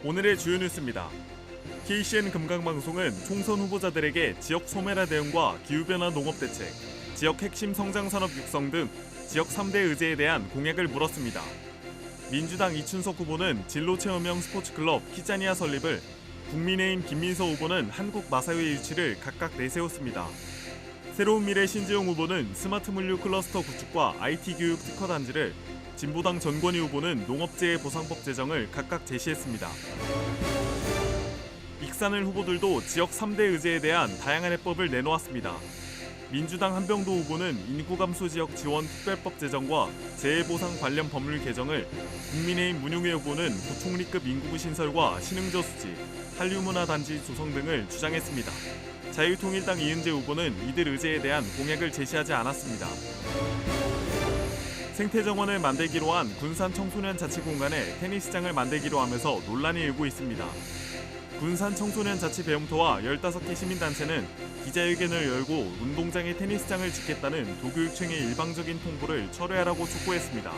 오늘의 주요 뉴스입니다. KCN 금강방송은 총선 후보자들에게 지역 소멸화 대응과 기후변화 농업 대책, 지역 핵심 성장산업 육성 등 지역 3대 의제에 대한 공약을 물었습니다. 민주당 이춘석 후보는 진로체험형 스포츠클럽 키자니아 설립을, 국민의힘 김민서 후보는 한국 마사회 유치를 각각 내세웠습니다. 새로운 미래 신재용 후보는 스마트 물류 클러스터 구축과 IT 교육 특화 단지를, 진보당 전권희 후보는 농업재해 보상법 제정을 각각 제시했습니다. 익산을 후보들도 지역 3대 의제에 대한 다양한 해법을 내놓았습니다. 민주당 한병도 후보는 인구 감소 지역 지원 특별법 제정과 재해보상 관련 법률 개정을, 국민의힘 문용회 후보는 부총리급 인구구 신설과 신흥저수지, 한류문화단지 조성 등을 주장했습니다. 자유통일당 이은재 후보는 이들 의제에 대한 공약을 제시하지 않았습니다. 생태정원을 만들기로 한 군산 청소년 자치공간에 테니스장을 만들기로 하면서 논란이 일고 있습니다. 군산 청소년 자치 배움터와 15개 시민단체는 기자회견을 열고 운동장에 테니스장을 짓겠다는 도교육청의 일방적인 통보를 철회하라고 촉구했습니다.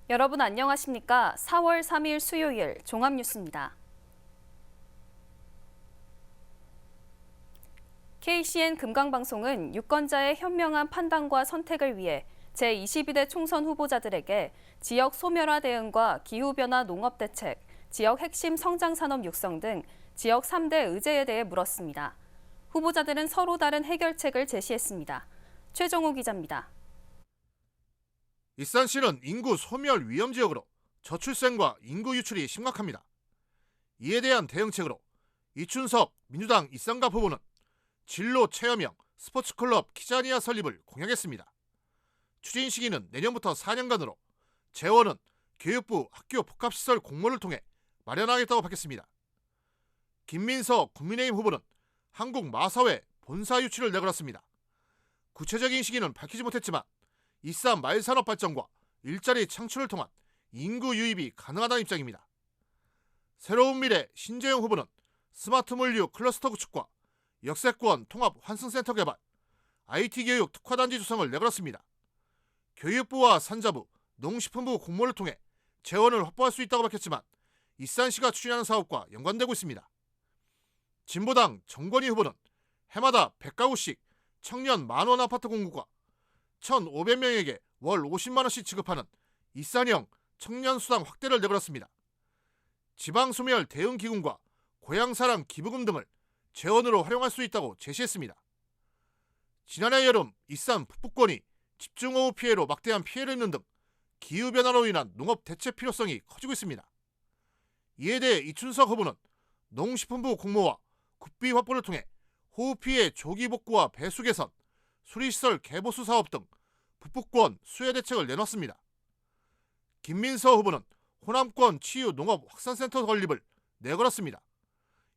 여러분 안녕하십니까? 4월 3일 수요일 종합뉴스입니다. KCN 금강방송은 유권자의 현명한 판단과 선택을 위해 제22대 총선 후보자들에게 지역 소멸화 대응과 기후변화 농업 대책, 지역 핵심 성장산업 육성 등 지역 3대 의제에 대해 물었습니다. 후보자들은 서로 다른 해결책을 제시했습니다. 최정호 기자입니다. 익산시는 인구 소멸 위험 지역으로 저출생과 인구 유출이 심각합니다. 이에 대한 대응책으로 이춘석 민주당 익산갑 후보는 진로 체험형 스포츠클럽 키자니아 설립을 공약했습니다. 추진 시기는 내년부터 4년간으로 재원은 교육부 학교 복합시설 공모를 통해 마련하겠다고 밝혔습니다. 김민서 국민의힘 후보는 한국 마사회 본사 유치를 내걸었습니다. 구체적인 시기는 밝히지 못했지만 익산 마을산업 발전과 일자리 창출을 통한 인구 유입이 가능하다는 입장입니다. 새로운 미래 신재용 후보는 스마트 물류 클러스터 구축과 역세권 통합 환승센터 개발, IT 교육 특화단지 조성을 내걸었습니다. 교육부와 산자부, 농식품부 공모를 통해 재원을 확보할 수 있다고 밝혔지만 익산시가 추진하는 사업과 연관되고 있습니다. 진보당 전권희 후보는 해마다 100가구씩 청년 만원 아파트 공급과 1,500명에게 월 50만원씩 지급하는 익산형 청년수당 확대를 내걸었습니다. 지방소멸 대응기금과 고향사랑 기부금 등을 재원으로 활용할 수 있다고 제시했습니다. 지난해 여름 익산 북부권이 집중호우 피해로 막대한 피해를 입는 등 기후변화로 인한 농업 대책 필요성이 커지고 있습니다. 이에 대해 이춘석 후보는 농식품부 공모와 국비 확보를 통해 호우 피해 조기 복구와 배수 개선, 수리시설 개보수 사업 등 북부권 수혜 대책을 내놨습니다. 김민서 후보는 호남권 치유 농업 확산센터 건립을 내걸었습니다.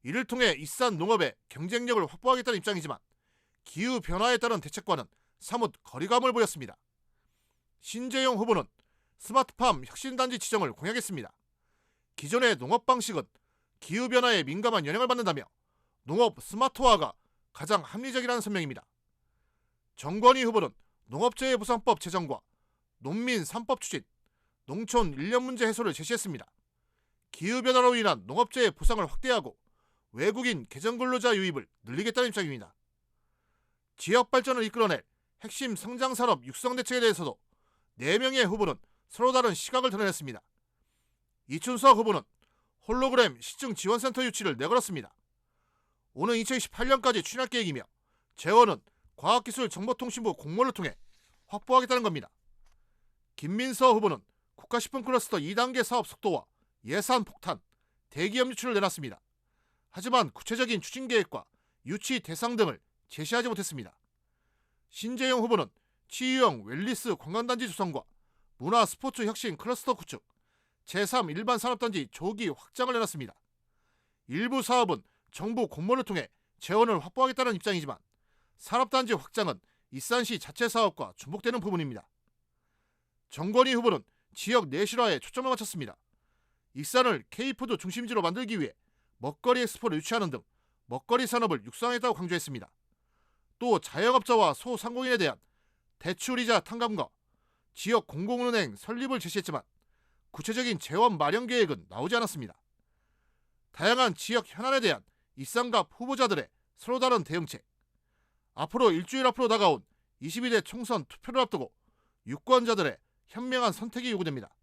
이를 통해 익산 농업의 경쟁력을 확보하겠다는 입장이지만 기후변화에 따른 대책과는 사뭇 거리감을 보였습니다. 신재용 후보는 스마트팜 혁신단지 지정을 공약했습니다. 기존의 농업 방식은 기후변화에 민감한 영향을 받는다며 농업 스마트화가 가장 합리적이라는 설명입니다. 전권희 후보는 농업재해 보상법 제정과 농민 3법 추진, 농촌 1년 문제 해소를 제시했습니다. 기후변화로 인한 농업재해 보상을 확대하고 외국인 개정근로자 유입을 늘리겠다는 입장입니다. 지역 발전을 이끌어낼 핵심 성장산업 육성 대책에 대해서도 4명의 후보는 서로 다른 시각을 드러냈습니다. 이춘석 후보는 홀로그램 시증 지원센터 유치를 내걸었습니다. 오는 2028년까지 추진할 계획이며 재원은 과학기술정보통신부 공모를 통해 확보하겠다는 겁니다. 김민서 후보는 국가식품 클러스터 2단계 사업 속도와 예산 폭탄, 대기업 유치를 내놨습니다. 하지만 구체적인 추진 계획과 유치 대상 등을 제시하지 못했습니다. 신재용 후보는 치유형 웰리스 관광단지 조성과 문화 스포츠 혁신 클러스터 구축, 제3 일반 산업단지 조기 확장을 내놨습니다. 일부 사업은 정부 공모를 통해 재원을 확보하겠다는 입장이지만 산업단지 확장은 익산시 자체 사업과 중복되는 부분입니다. 전권희 후보는 지역 내실화에 초점을 맞췄습니다. 익산을 K푸드 중심지로 만들기 위해 먹거리 엑스포를 유치하는 등 먹거리 산업을 육성하겠다고 강조했습니다. 또 자영업자와 소상공인에 대한 대출이자 탕감과 지역 공공은행 설립을 제시했지만 구체적인 재원 마련 계획은 나오지 않았습니다. 다양한 지역 현안에 대한 이쌍갑 후보자들의 서로 다른 대응책. 앞으로 일주일 앞으로 다가온 22대 총선 투표를 앞두고 유권자들의 현명한 선택이 요구됩니다.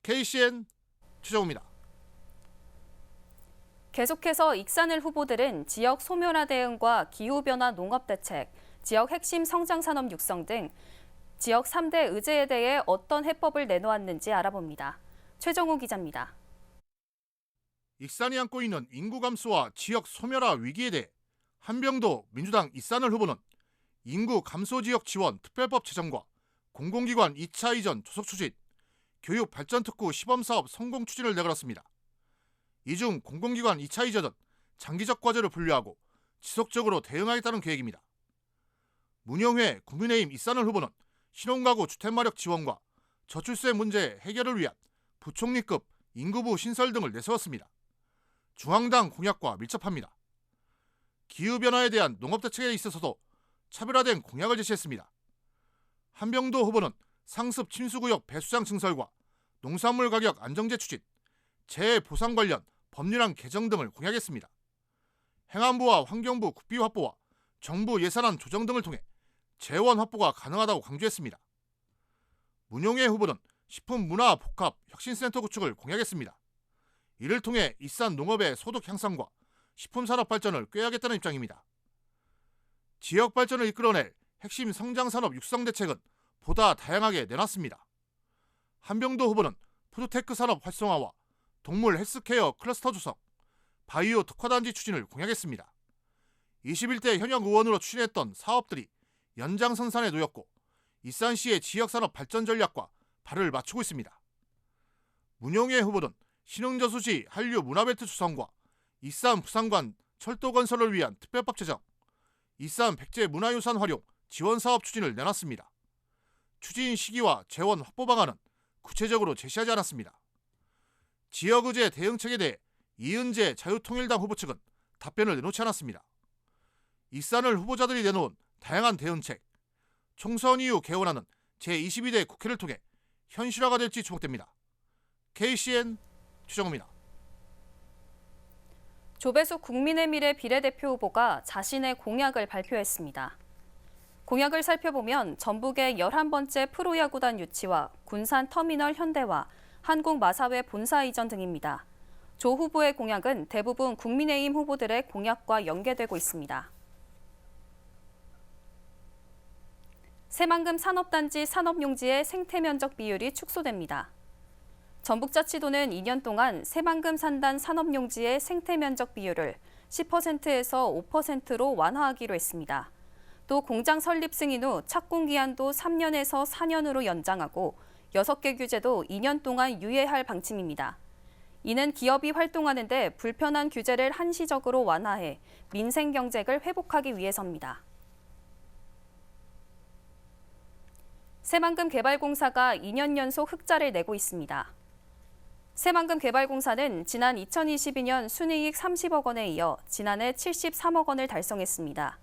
KCN 최정우입니다. 계속해서 익산을 후보들은 지역 소멸화 대응과 기후변화 농업 대책, 지역 핵심 성장산업 육성 등 지역 3대 의제에 대해 어떤 해법을 내놓았는지 알아봅니다. 최정우 기자입니다. 익산이 안고 있는 인구 감소와 지역 소멸화 위기에 대해 한병도 민주당 이산을 후보는 인구 감소 지역 지원 특별법 제정과 공공기관 2차 이전 조속 추진, 교육 발전 특구 시범사업 성공 추진을 내걸었습니다. 이 중 공공기관 2차 이전은 장기적 과제로 분류하고 지속적으로 대응하겠다는 계획입니다. 문영회 국민의힘 이산을 후보는 신혼가구 주택마력 지원과 저출생 문제 해결을 위한 부총리급 인구부 신설 등을 내세웠습니다. 중앙당 공약과 밀접합니다. 기후변화에 대한 농업대책에 있어서도 차별화된 공약을 제시했습니다. 한병도 후보는 상습 침수구역 배수장 증설과 농산물 가격 안정제 추진, 재해 보상 관련 법률안 개정 등을 공약했습니다. 행안부와 환경부 국비 확보와 정부 예산안 조정 등을 통해 재원 확보가 가능하다고 강조했습니다. 문용혜 후보는 식품문화복합혁신센터 구축을 공약했습니다. 이를 통해 익산 농업의 소득 향상과 식품산업 발전을 꾀하겠다는 입장입니다. 지역 발전을 이끌어낼 핵심 성장산업 육성 대책은 보다 다양하게 내놨습니다. 한병도 후보는 푸드테크 산업 활성화와 동물 헬스케어 클러스터 조성, 바이오 특화단지 추진을 공약했습니다. 21대 현역 의원으로 추진했던 사업들이 연장선상에 놓였고 익산시의 지역산업 발전 전략과 발을 맞추고 있습니다. 문용혜 후보는 신흥저수지 한류 문화벨트 조성과 익산 부산관 철도 건설을 위한 특별법 제정, 익산 백제 문화유산 활용 지원 사업 추진을 내놨습니다. 추진 시기와 재원 확보 방안은 구체적으로 제시하지 않았습니다. 지역의제 대응책에 대해 이은재 자유통일당 후보 측은 답변을 내놓지 않았습니다. 익산을 후보자들이 내놓은 다양한 대응책, 총선 이후 개원하는 제22대 국회를 통해 현실화가 될지 주목됩니다. KCN 최정우입니다. 조배수 국민의미래 비례대표 후보가 자신의 공약을 발표했습니다. 공약을 살펴보면 전북의 11번째 프로야구단 유치와 군산 터미널 현대화, 한국마사회 본사 이전 등입니다. 조 후보의 공약은 대부분 국민의힘 후보들의 공약과 연계되고 있습니다. 새만금 산업단지 산업용지의 생태면적 비율이 축소됩니다. 전북자치도는 2년 동안 새만금 산단 산업용지의 생태면적 비율을 10%에서 5%로 완화하기로 했습니다. 또 공장 설립 승인 후 착공 기한도 3년에서 4년으로 연장하고 6개 규제도 2년 동안 유예할 방침입니다. 이는 기업이 활동하는 데 불편한 규제를 한시적으로 완화해 민생 경쟁을 회복하기 위해서입니다. 새만금 개발공사가 2년 연속 흑자를 내고 있습니다. 새만금 개발공사는 지난 2022년 순이익 30억 원에 이어 지난해 73억 원을 달성했습니다.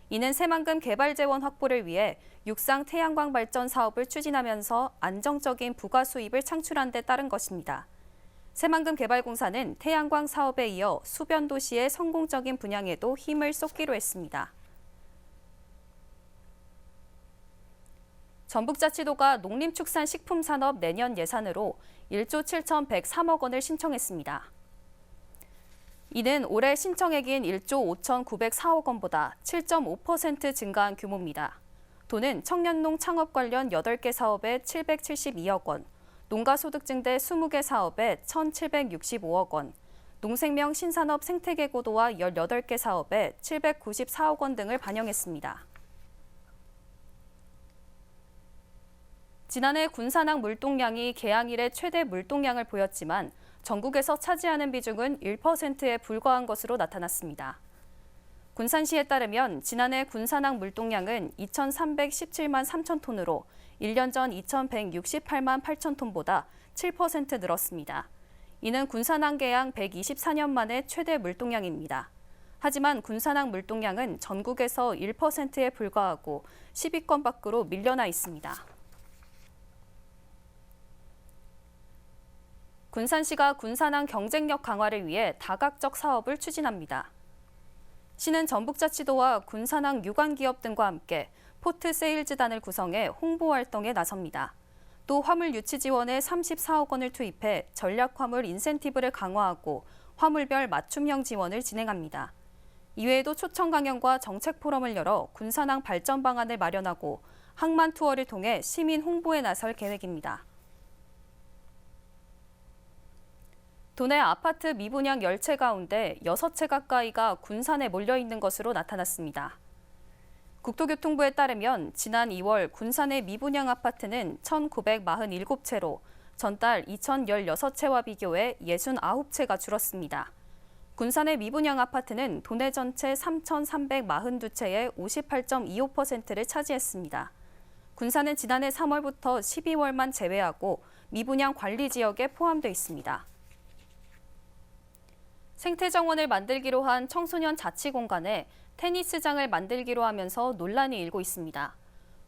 이는 새만금 개발 재원 확보를 위해 육상 태양광 발전 사업을 추진하면서 안정적인 부가 수입을 창출한 데 따른 것입니다. 새만금 개발공사는 태양광 사업에 이어 수변 도시의 성공적인 분양에도 힘을 쏟기로 했습니다. 전북자치도가 농림축산식품산업 내년 예산으로 1조 7,103억 원을 신청했습니다. 이는 올해 신청액인 1조 5,904억 원보다 7.5% 증가한 규모입니다. 도는 청년농 창업 관련 8개 사업에 772억 원, 농가소득 증대 20개 사업에 1,765억 원, 농생명 신산업 생태계 고도화 18개 사업에 794억 원 등을 반영했습니다. 지난해 군산항 물동량이 개항 이래 최대 물동량을 보였지만 전국에서 차지하는 비중은 1%에 불과한 것으로 나타났습니다. 군산시에 따르면 지난해 군산항 물동량은 2,317만 3천 톤으로 1년 전 2,168만 8천 톤보다 7% 늘었습니다. 이는 군산항 개항 124년 만에 최대 물동량입니다. 하지만 군산항 물동량은 전국에서 1%에 불과하고 10위권 밖으로 밀려나 있습니다. 군산시가 군산항 경쟁력 강화를 위해 다각적 사업을 추진합니다. 시는 전북자치도와 군산항 유관기업 등과 함께 포트 세일즈단을 구성해 홍보 활동에 나섭니다. 또 화물 유치 지원에 34억 원을 투입해 전략 화물 인센티브를 강화하고 화물별 맞춤형 지원을 진행합니다. 이외에도 초청 강연과 정책 포럼을 열어 군산항 발전 방안을 마련하고 항만 투어를 통해 시민 홍보에 나설 계획입니다. 도내 아파트 미분양 10채 가운데 6채 가까이가 군산에 몰려 있는 것으로 나타났습니다. 국토교통부에 따르면 지난 2월 군산의 미분양 아파트는 1,947채로 전달 2,016채와 비교해 69채가 줄었습니다. 군산의 미분양 아파트는 도내 전체 3,342채의 58.25%를 차지했습니다. 군산은 지난해 3월부터 12월만 제외하고 미분양 관리 지역에 포함돼 있습니다. 생태정원을 만들기로 한 청소년 자치공간에 테니스장을 만들기로 하면서 논란이 일고 있습니다.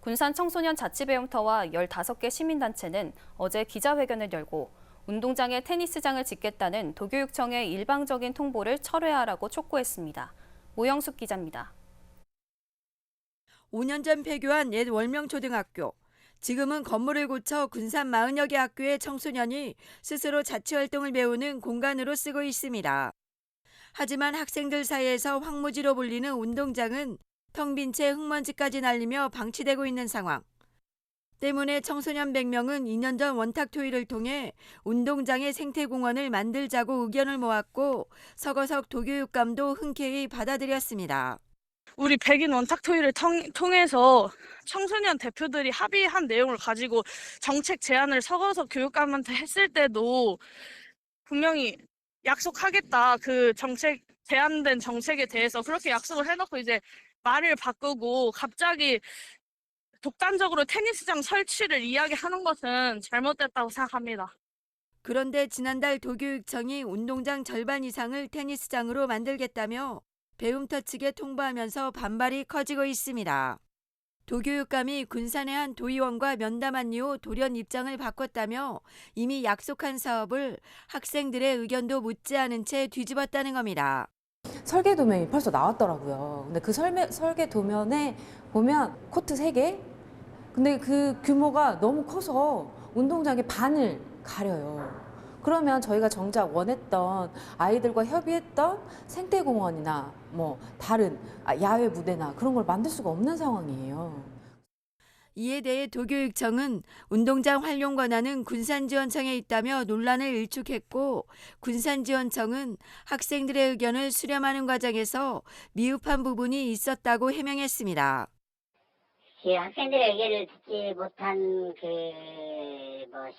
군산 청소년 자치배움터와 15개 시민단체는 어제 기자회견을 열고 운동장에 테니스장을 짓겠다는 도교육청의 일방적인 통보를 철회하라고 촉구했습니다. 모영숙 기자입니다. 5년 전 폐교한 옛 월명초등학교. 지금은 건물을 고쳐 군산 40여 개 학교의 청소년이 스스로 자치활동을 배우는 공간으로 쓰고 있습니다. 하지만 학생들 사이에서 황무지로 불리는 운동장은 텅 빈 채 흙먼지까지 날리며 방치되고 있는 상황. 때문에 청소년 100명은 2년 전 원탁 토의를 통해 운동장에 생태공원을 만들자고 의견을 모았고 서거석 도교육감도 흔쾌히 받아들였습니다. 우리 백인 원탁 토의를 통해서 청소년 대표들이 합의한 내용을 가지고 정책 제안을 서거석 교육감한테 했을 때도 분명히 약속하겠다. 그 제안된 정책에 대해서 그렇게 약속을 해놓고 이제 말을 바꾸고 갑자기 독단적으로 테니스장 설치를 이야기하는 것은 잘못됐다고 생각합니다. 그런데 지난달 도교육청이 운동장 절반 이상을 테니스장으로 만들겠다며 배움터 측에 통보하면서 반발이 커지고 있습니다. 도교육감이 군산의 한 도의원과 면담한 이후 돌연 입장을 바꿨다며 이미 약속한 사업을 학생들의 의견도 묻지 않은 채 뒤집었다는 겁니다. 설계 도면이 벌써 나왔더라고요. 근데 그 설계 도면에 보면 코트 3개? 근데 그 규모가 너무 커서 운동장의 반을 가려요. 그러면 저희가 정작 원했던 아이들과 협의했던 생태공원이나 뭐 다른 야외 무대나 그런 걸 만들 수가 없는 상황이에요. 이에 대해 도교육청은 운동장 활용 권한은 군산지원청에 있다며 논란을 일축했고 군산지원청은 학생들의 의견을 수렴하는 과정에서 미흡한 부분이 있었다고 해명했습니다. 학생들의 의견을 듣지 못한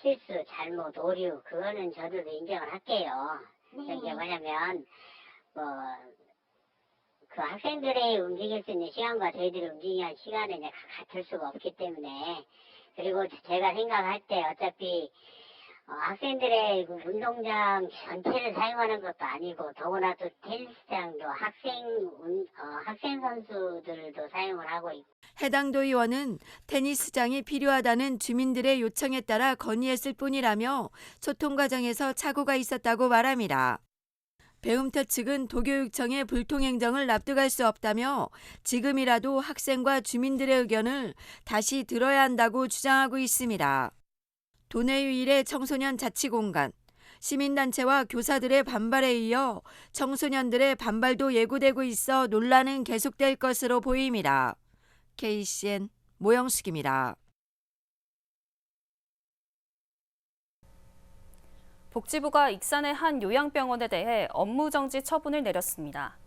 실수, 잘못, 오류 그거는 저도 인정을 할게요. 이게 뭐냐면 그 학생들의 움직일 수 있는 시간과 저희들이 움직이는 시간은 같을 수가 없기 때문에 그리고 제가 생각할 때 어차피 학생들의 운동장 전체를 사용하는 것도 아니고 더구나 또 테니스장도 학생 선수들도 사용을 하고 있고. 해당 도의원은 테니스장이 필요하다는 주민들의 요청에 따라 건의했을 뿐이라며 소통 과정에서 착오가 있었다고 말합니다. 배움터 측은 도교육청의 불통행정을 납득할 수 없다며 지금이라도 학생과 주민들의 의견을 다시 들어야 한다고 주장하고 있습니다. 도내 유일의 청소년 자치공간, 시민단체와 교사들의 반발에 이어 청소년들의 반발도 예고되고 있어 논란은 계속될 것으로 보입니다. KCN 모영숙입니다. 복지부가 익산의 한 요양병원에 대해 업무정지 처분을 내렸습니다.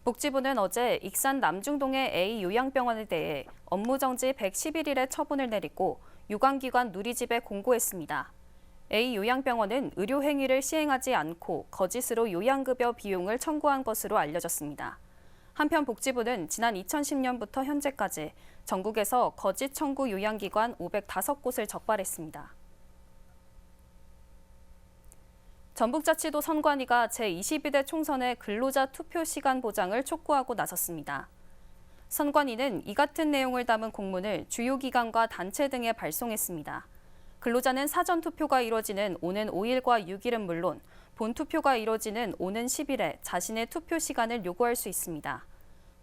복지부는 어제 익산 남중동의 A 요양병원에 대해 업무정지 111일의 처분을 내리고 유관기관 누리집에 공고했습니다. A 요양병원은 의료행위를 시행하지 않고 거짓으로 요양급여 비용을 청구한 것으로 알려졌습니다. 한편 복지부는 지난 2010년부터 현재까지 전국에서 거짓 청구 요양기관 505곳을 적발했습니다. 전북자치도 선관위가 제22대 총선의 근로자 투표 시간 보장을 촉구하고 나섰습니다. 선관위는 이 같은 내용을 담은 공문을 주요 기관과 단체 등에 발송했습니다. 근로자는 사전 투표가 이뤄지는 오는 5일과 6일은 물론 본투표가 이뤄지는 오는 10일에 자신의 투표 시간을 요구할 수 있습니다.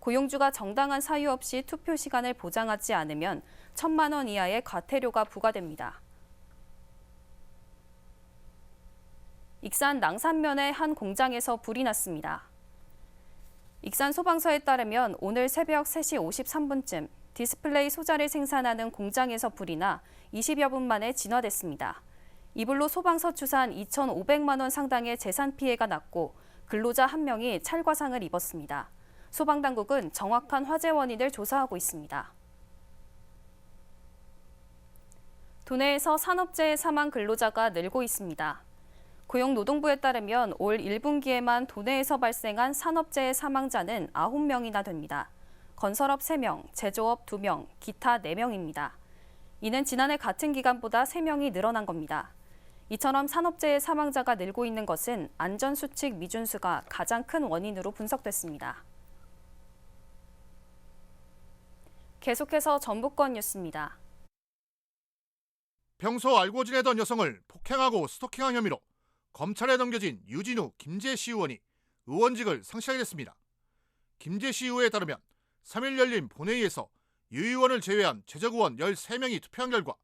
고용주가 정당한 사유 없이 투표 시간을 보장하지 않으면 1,000만 원 이하의 과태료가 부과됩니다. 익산 낭산면의 한 공장에서 불이 났습니다. 익산 소방서에 따르면 오늘 새벽 3시 53분쯤 디스플레이 소자를 생산하는 공장에서 불이 나 20여 분 만에 진화됐습니다. 이 불로 소방서 추산 2,500만 원 상당의 재산 피해가 났고 근로자 1명이 찰과상을 입었습니다. 소방당국은 정확한 화재 원인을 조사하고 있습니다. 도내에서 산업재해 사망 근로자가 늘고 있습니다. 고용노동부에 따르면 올 1분기에만 도내에서 발생한 산업재해 사망자는 9명이나 됩니다. 건설업 3명, 제조업 2명, 기타 4명입니다. 이는 지난해 같은 기간보다 3명이 늘어난 겁니다. 이처럼 산업재해 사망자가 늘고 있는 것은 안전수칙 미준수가 가장 큰 원인으로 분석됐습니다. 계속해서 전북권 뉴스입니다. 평소 알고 지내던 여성을 폭행하고 스토킹한 혐의로 검찰에 넘겨진 유진우 김제시 의원이 의원직을 상실하게 됐습니다. 김제시 의원에 따르면 3일 열린 본회의에서 유 의원을 제외한 재적의원 13명이 투표한 결과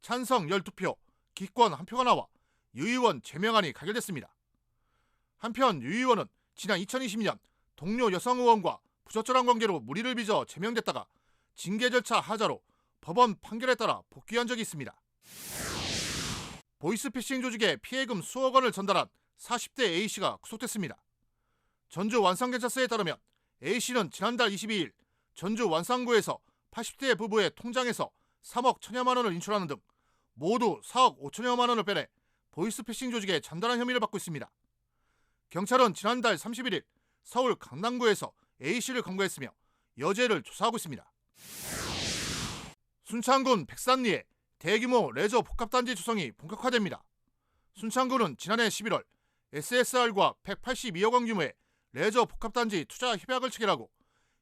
찬성 12표, 기권 1표가 나와 유 의원 제명안이 가결됐습니다. 한편 유 의원은 지난 2020년 동료 여성 의원과 부적절한 관계로 물의를 빚어 제명됐다가 징계 절차 하자로 법원 판결에 따라 복귀한 적이 있습니다. 보이스피싱 조직에 피해금 수억 원을 전달한 40대 A씨가 구속됐습니다. 전주 완산경찰서에 따르면 A씨는 지난달 22일 전주 완산구에서 80대 부부의 통장에서 3억 1천여만 원을 인출하는 등 모두 4억 5천여만 원을 빼내 보이스피싱 조직에 전달한 혐의를 받고 있습니다. 경찰은 지난달 31일 서울 강남구에서 A씨를 검거했으며 여죄를 조사하고 있습니다. 순창군 백산리에 대규모 레저 복합단지 조성이 본격화됩니다. 순창군은 지난해 11월 SSR과 182억 원 규모의 레저 복합단지 투자 협약을 체결하고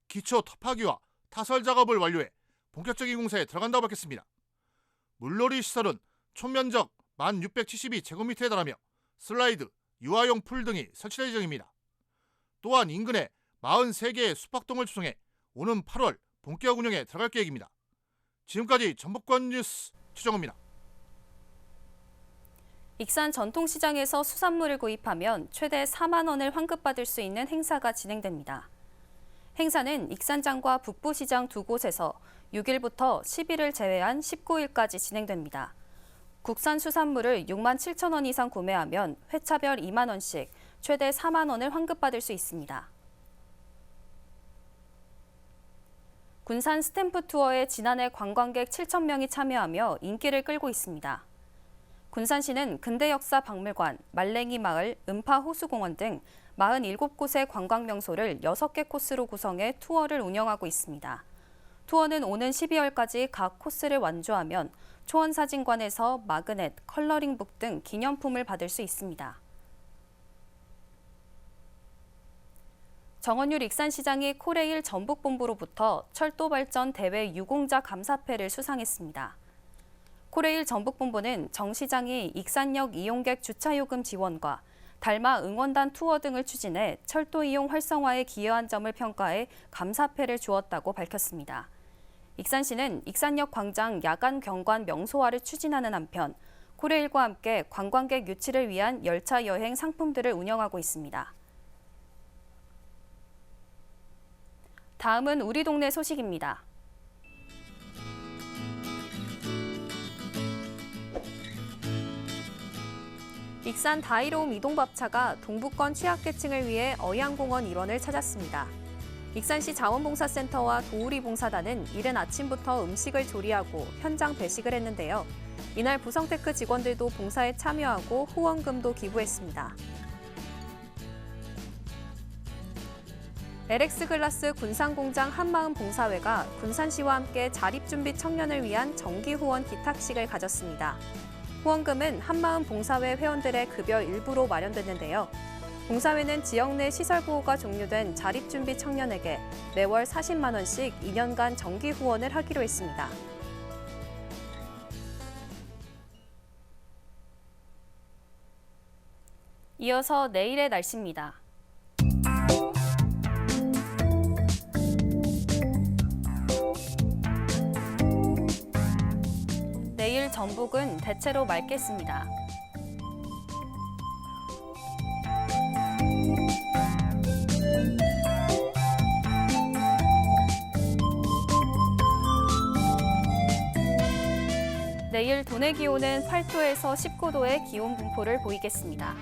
기초 터파기와 타설 작업을 완료해 본격적인 공사에 들어간다고 밝혔습니다. 물놀이 시설은 총면적 1,672제곱미터에 달하며 슬라이드, 유아용 풀 등이 설치될 예정입니다. 또한 인근에 43개의 숙박동을 조성해 오는 8월 본격 운영에 들어갈 계획입니다. 지금까지 전북권 뉴스 최정호입니다. 익산 전통시장에서 수산물을 구입하면 최대 4만 원을 환급받을 수 있는 행사가 진행됩니다. 행사는 익산장과 북부시장 두 곳에서 6일부터 10일을 제외한 19일까지 진행됩니다. 국산 수산물을 6만 7천 원 이상 구매하면 회차별 2만 원씩 최대 4만 원을 환급받을 수 있습니다. 군산 스탬프 투어에 지난해 관광객 7천 명이 참여하며 인기를 끌고 있습니다. 군산시는 근대역사 박물관, 말랭이 마을, 음파 호수공원 등 47곳의 관광 명소를 6개 코스로 구성해 투어를 운영하고 있습니다. 투어는 오는 12월까지 각 코스를 완주하면 초원사진관에서 마그넷, 컬러링북 등 기념품을 받을 수 있습니다. 정원율 익산시장이 코레일 전북본부로부터 철도발전 대외 유공자 감사패를 수상했습니다. 코레일 전북본부는 정 시장이 익산역 이용객 주차요금 지원과 달마 응원단 투어 등을 추진해 철도 이용 활성화에 기여한 점을 평가해 감사패를 주었다고 밝혔습니다. 익산시는 익산역 광장 야간 경관 명소화를 추진하는 한편 코레일과 함께 관광객 유치를 위한 열차 여행 상품들을 운영하고 있습니다. 다음은 우리 동네 소식입니다. 익산 다이로움 이동밥차가 동부권 취약계층을 위해 어양공원 일원을 찾았습니다. 익산시 자원봉사센터와 도우리 봉사단은 이른 아침부터 음식을 조리하고 현장 배식을 했는데요. 이날 부성테크 직원들도 봉사에 참여하고 후원금도 기부했습니다. LX글라스 군산공장 한마음 봉사회가 군산시와 함께 자립준비 청년을 위한 정기후원 기탁식을 가졌습니다. 후원금은 한마음 봉사회 회원들의 급여 일부로 마련됐는데요. 봉사회는 지역 내 시설 보호가 종료된 자립준비 청년에게 매월 40만 원씩 2년간 정기 후원을 하기로 했습니다. 이어서 내일의 날씨입니다. 내일 전북은 대체로 맑겠습니다. 내일 도내 기온은 8도에서 19도의 기온 분포를 보이겠습니다.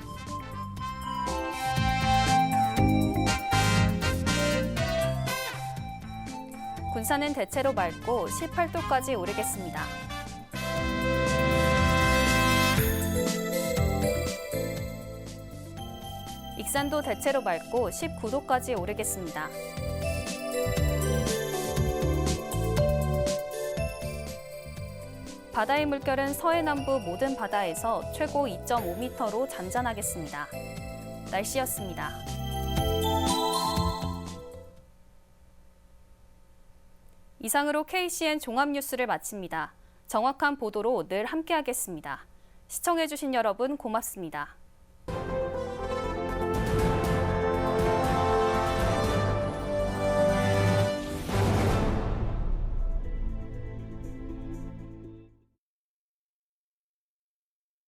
군산은 대체로 맑고 18도까지 오르겠습니다. 익산도 대체로 맑고 19도까지 오르겠습니다. 바다의 물결은 서해남부 모든 바다에서 최고 2.5m로 잔잔하겠습니다. 날씨였습니다. 이상으로 KCN 종합뉴스를 마칩니다. 정확한 보도로 늘 함께하겠습니다. 시청해주신 여러분 고맙습니다.